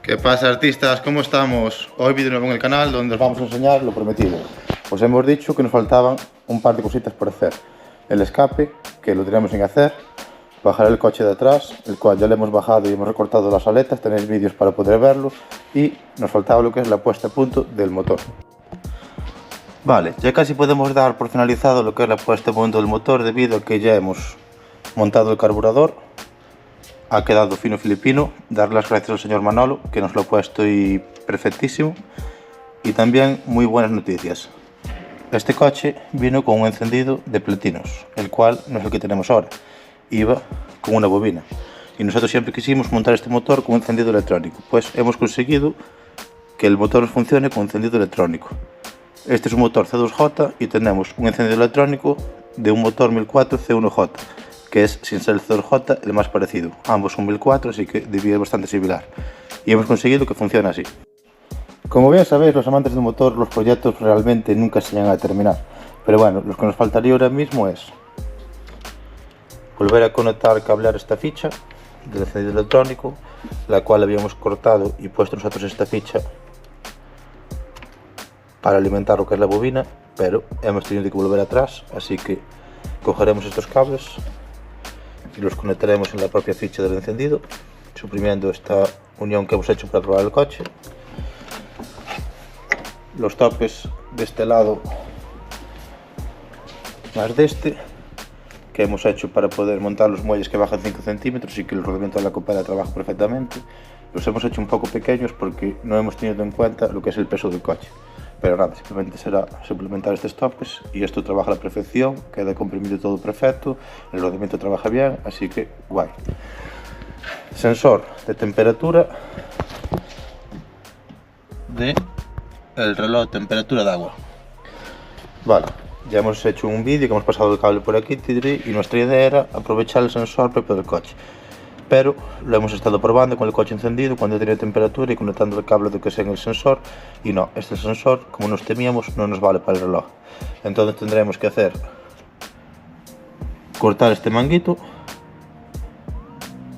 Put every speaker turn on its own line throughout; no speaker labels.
¿Qué pasa, artistas? ¿Cómo estamos? Hoy vídeo nuevo en el canal donde os vamos a enseñar lo prometido. Os hemos dicho que nos faltaban un par de cositas por hacer. El escape, que lo teníamos sin hacer, bajar el coche de atrás, el cual ya lo hemos bajado y hemos recortado las aletas, tenéis vídeos para poder verlo, y nos faltaba lo que es la puesta a punto del motor. Vale, ya casi podemos dar por finalizado lo que es la puesta a punto del motor, debido a que ya hemos montado el carburador. Ha quedado fino filipino. Dar las gracias al señor Manolo, que nos lo ha puesto y perfectísimo. Y también muy buenas noticias. Este coche vino con un encendido de platinos, el cual no es el que tenemos ahora. Iba con una bobina. Y nosotros siempre quisimos montar este motor con un encendido electrónico. Pues hemos conseguido que el motor funcione con encendido electrónico. Este es un motor C2J y tenemos un encendido electrónico de un motor 1004 C1J. Que es, sin ser el C2J, el más parecido. Ambos son 1004, así que debía ser bastante similar. Y hemos conseguido que funcione así. Como bien sabéis, los amantes del motor, los proyectos realmente nunca se llegan a terminar. Pero bueno, lo que nos faltaría ahora mismo es volver a conectar, cablear esta ficha del encendido electrónico, la cual habíamos cortado y puesto nosotros esta ficha para alimentar lo que es la bobina, pero hemos tenido que volver atrás, así que cogeremos estos cables y los conectaremos en la propia ficha del encendido, suprimiendo esta unión que hemos hecho para probar el coche. Los topes de este lado más de este, que hemos hecho para poder montar los muelles que bajan 5 centímetros y que el rodamiento de la copela trabaja perfectamente. Los hemos hecho un poco pequeños porque no hemos tenido en cuenta lo que es el peso del coche. Pero nada, simplemente será suplementar estos topes y esto trabaja a la perfección, queda comprimido todo perfecto, el rodamiento trabaja bien, así que guay. Sensor de temperatura de el reloj de temperatura de agua. Vale, ya hemos hecho un vídeo que hemos pasado el cable por aquí y nuestra idea era aprovechar el sensor propio del coche. Pero lo hemos estado probando con el coche encendido cuando tenía temperatura y conectando el cable de que sea en el sensor, y no, este sensor, como nos temíamos, no nos vale para el reloj. Entonces tendremos que hacer cortar este manguito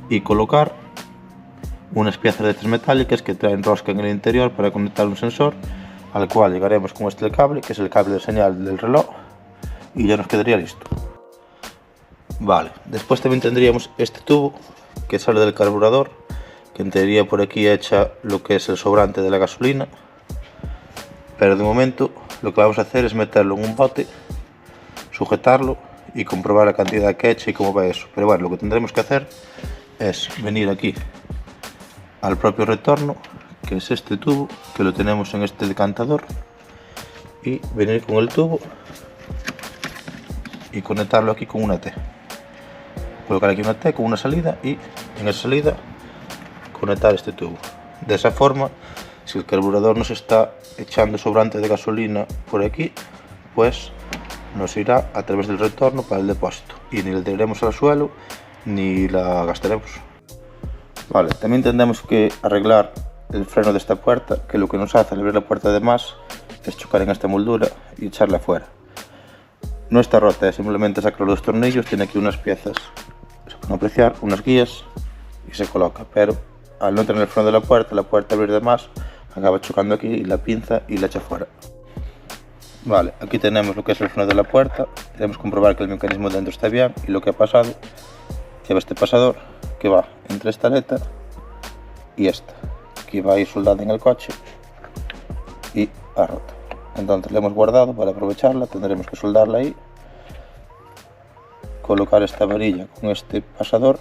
y colocar unas piezas de 3 metálicas que traen rosca en el interior para conectar un sensor, al cual llegaremos con este cable, que es el cable de señal del reloj, y ya nos quedaría listo. Vale, después también tendríamos este tubo que sale del carburador, que en teoría por aquí echa lo que es el sobrante de la gasolina, pero de momento lo que vamos a hacer es meterlo en un bote, sujetarlo y comprobar la cantidad que echa y cómo va eso. Pero bueno, lo que tendremos que hacer es venir aquí al propio retorno, que es este tubo, que lo tenemos en este decantador, y venir con el tubo y conectarlo aquí con una T. Colocar aquí una T con una salida y en esa salida conectar este tubo. De esa forma, si el carburador nos está echando sobrante de gasolina por aquí, pues nos irá a través del retorno para el depósito y ni la tiraremos al suelo ni la gastaremos. Vale, también tendremos que arreglar el freno de esta puerta, que lo que nos hace al abrir la puerta de más es chocar en esta moldura y echarla afuera. No está rota, es simplemente sacar los tornillos, tiene aquí unas piezas, se pueden apreciar, unas guías, y se coloca, pero al no tener el freno de la puerta abrir de más, acaba chocando aquí y la pinza y la echa fuera. Vale, aquí tenemos lo que es el freno de la puerta, tenemos que comprobar que el mecanismo de dentro está bien, y lo que ha pasado, lleva este pasador que va entre esta aleta y esta, que va a ir soldada en el coche y ha roto. Entonces la hemos guardado para aprovecharla, tendremos que soldarla ahí, colocar esta varilla con este pasador,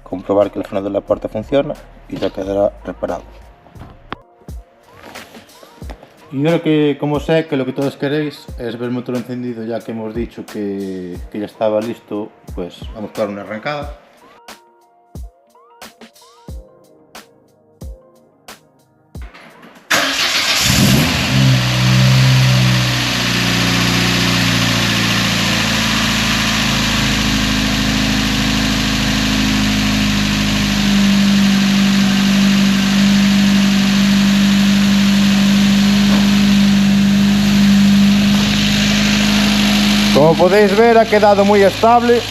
comprobar que el freno de la puerta funciona y ya quedará reparado. Y ahora que, como sé que lo que todos queréis es ver el motor encendido, ya que hemos dicho que ya estaba listo, pues vamos a dar una arrancada. Como podéis ver, ha quedado muy estable.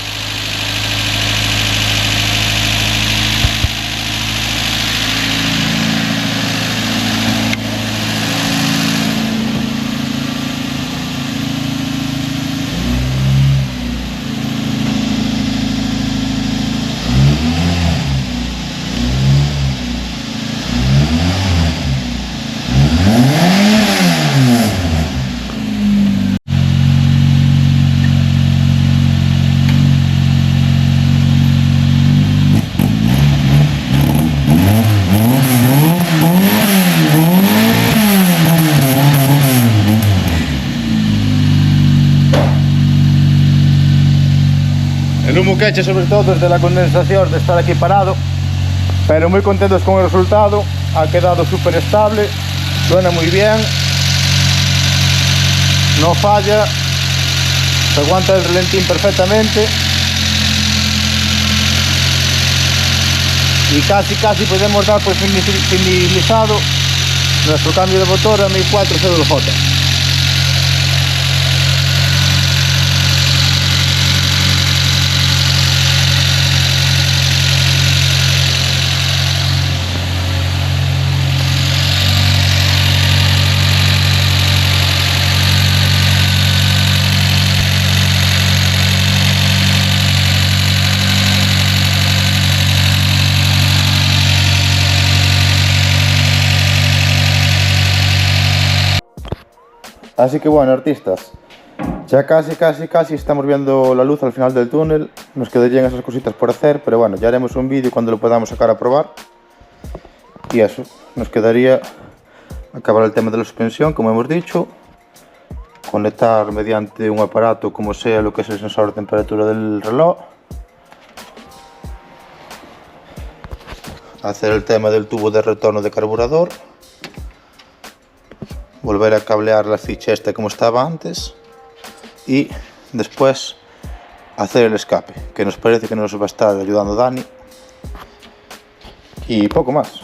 tengo queche sobre todo desde la condensación de estar aquí parado, pero muy contentos con el resultado. Ha quedado súper estable, suena muy bien, no falla, se aguanta el relentín perfectamente y casi podemos dar por finalizado nuestro cambio de motor a 1400J. Así que bueno, artistas, ya casi estamos viendo la luz al final del túnel. Nos quedarían esas cositas por hacer, pero bueno, ya haremos un vídeo cuando lo podamos sacar a probar. Y eso, nos quedaría acabar el tema de la suspensión, como hemos dicho, conectar mediante un aparato como sea lo que es el sensor de temperatura del reloj, hacer el tema del tubo de retorno de carburador, volver a cablear la ficha esta como estaba antes y después hacer el escape, que nos parece que nos va a estar ayudando Dani, y poco más.